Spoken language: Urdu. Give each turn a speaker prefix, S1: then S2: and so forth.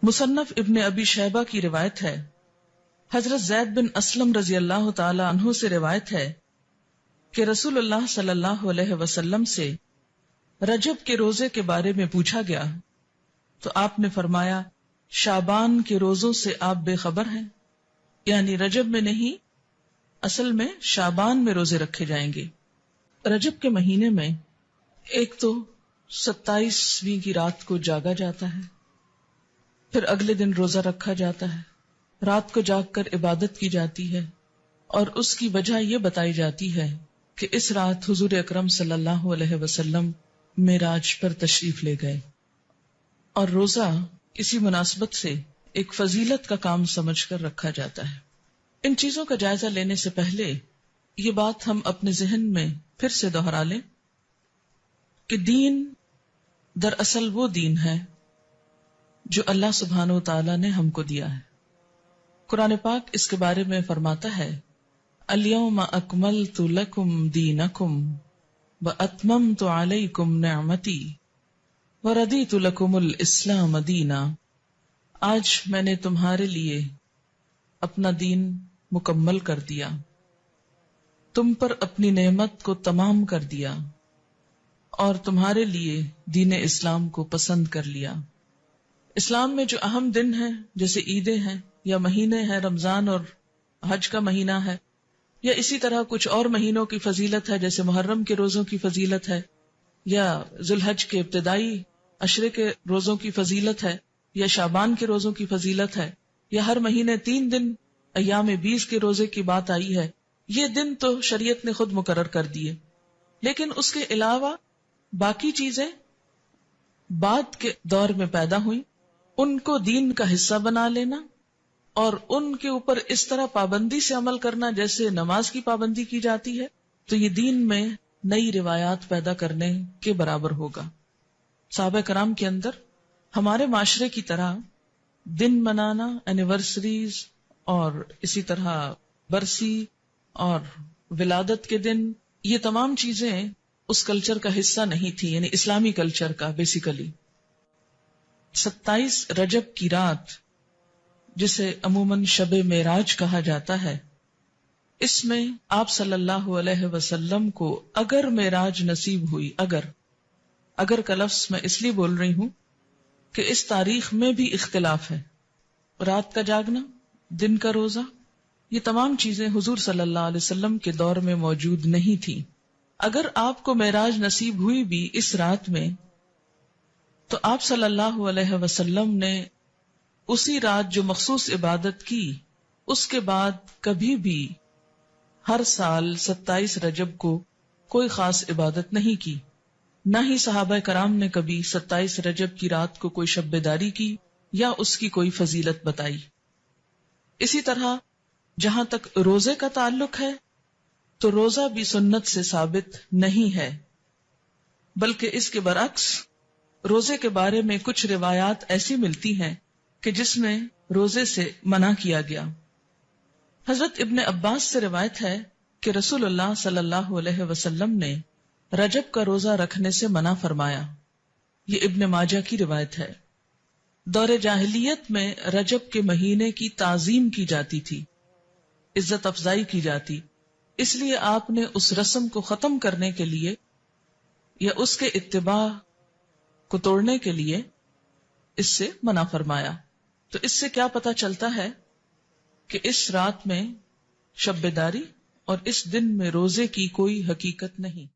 S1: مصنف ابن ابی شیبہ کی روایت ہے، حضرت زید بن اسلم رضی اللہ تعالی عنہ سے روایت ہے کہ رسول اللہ صلی اللہ علیہ وسلم سے رجب کے روزے کے بارے میں پوچھا گیا تو آپ نے فرمایا شعبان کے روزوں سے آپ بے خبر ہیں، یعنی رجب میں نہیں، اصل میں شعبان میں روزے رکھے جائیں گے۔ رجب کے مہینے میں ایک تو 27ویں کی رات کو جاگا جاتا ہے، پھر اگلے دن روزہ رکھا جاتا ہے، رات کو جاگ کر عبادت کی جاتی ہے، اور اس کی وجہ یہ بتائی جاتی ہے کہ اس رات حضور اکرم صلی اللہ علیہ وسلم معراج پر تشریف لے گئے، اور روزہ اسی مناسبت سے ایک فضیلت کا کام سمجھ کر رکھا جاتا ہے۔ ان چیزوں کا جائزہ لینے سے پہلے یہ بات ہم اپنے ذہن میں پھر سے دہرا لیں کہ دین دراصل وہ دین ہے جو اللہ سبحانہ و تعالی نے ہم کو دیا ہے۔ قرآن پاک اس کے بارے میں فرماتا ہے الیوم اکملت لکم دینکم واتممت علیکم نعمتی وردیت لکم الاسلام دینا، آج میں نے تمہارے لیے اپنا دین مکمل کر دیا، تم پر اپنی نعمت کو تمام کر دیا، اور تمہارے لیے دین اسلام کو پسند کر لیا۔ اسلام میں جو اہم دن ہیں جیسے عیدیں ہیں یا مہینے ہیں، رمضان اور حج کا مہینہ ہے، یا اسی طرح کچھ اور مہینوں کی فضیلت ہے جیسے محرم کے روزوں کی فضیلت ہے، یا ذوالحج کے ابتدائی عشرے کے روزوں کی فضیلت ہے، یا شعبان کے روزوں کی فضیلت ہے، یا ہر مہینے 3 دن ایام 20 کے روزے کی بات آئی ہے۔ یہ دن تو شریعت نے خود مقرر کر دیے، لیکن اس کے علاوہ باقی چیزیں بعد کے دور میں پیدا ہوئیں، ان کو دین کا حصہ بنا لینا اور ان کے اوپر اس طرح پابندی سے عمل کرنا جیسے نماز کی پابندی کی جاتی ہے، تو یہ دین میں نئی روایات پیدا کرنے کے برابر ہوگا۔ صحابہ کرام کے اندر ہمارے معاشرے کی طرح دن منانا، اینیورسریز اور اسی طرح برسی اور ولادت کے دن، یہ تمام چیزیں اس کلچر کا حصہ نہیں تھی، یعنی اسلامی کلچر کا بیسیکلی۔ 27 رجب کی رات جسے عموماً شب معراج کہا جاتا ہے، اس میں آپ صلی اللہ علیہ وسلم کو اگر معراج نصیب ہوئی، اگر کا لفظ میں اس لیے بول رہی ہوں کہ اس تاریخ میں بھی اختلاف ہے، رات کا جاگنا، دن کا روزہ، یہ تمام چیزیں حضور صلی اللہ علیہ وسلم کے دور میں موجود نہیں تھی۔ اگر آپ کو معراج نصیب ہوئی بھی اس رات میں، تو آپ صلی اللہ علیہ وسلم نے اسی رات جو مخصوص عبادت کی، اس کے بعد کبھی بھی ہر سال 27 رجب کو کوئی خاص عبادت نہیں کی، نہ ہی صحابہ کرام نے کبھی 27 رجب کی رات کو کوئی شب بیداری کی یا اس کی کوئی فضیلت بتائی۔ اسی طرح جہاں تک روزے کا تعلق ہے تو روزہ بھی سنت سے ثابت نہیں ہے، بلکہ اس کے برعکس روزے کے بارے میں کچھ روایات ایسی ملتی ہیں کہ جس میں روزے سے منع کیا گیا۔ حضرت ابن عباس سے روایت ہے کہ رسول اللہ صلی اللہ علیہ وسلم نے رجب کا روزہ رکھنے سے منع فرمایا، یہ ابن ماجہ کی روایت ہے۔ دور جاہلیت میں رجب کے مہینے کی تعظیم کی جاتی تھی، عزت افزائی کی جاتی، اس لیے آپ نے اس رسم کو ختم کرنے کے لیے یا اس کے اتباع کو توڑنے کے لیے اس سے منع فرمایا۔ تو اس سے کیا پتہ چلتا ہے کہ اس رات میں شب بیداری اور اس دن میں روزے کی کوئی حقیقت نہیں۔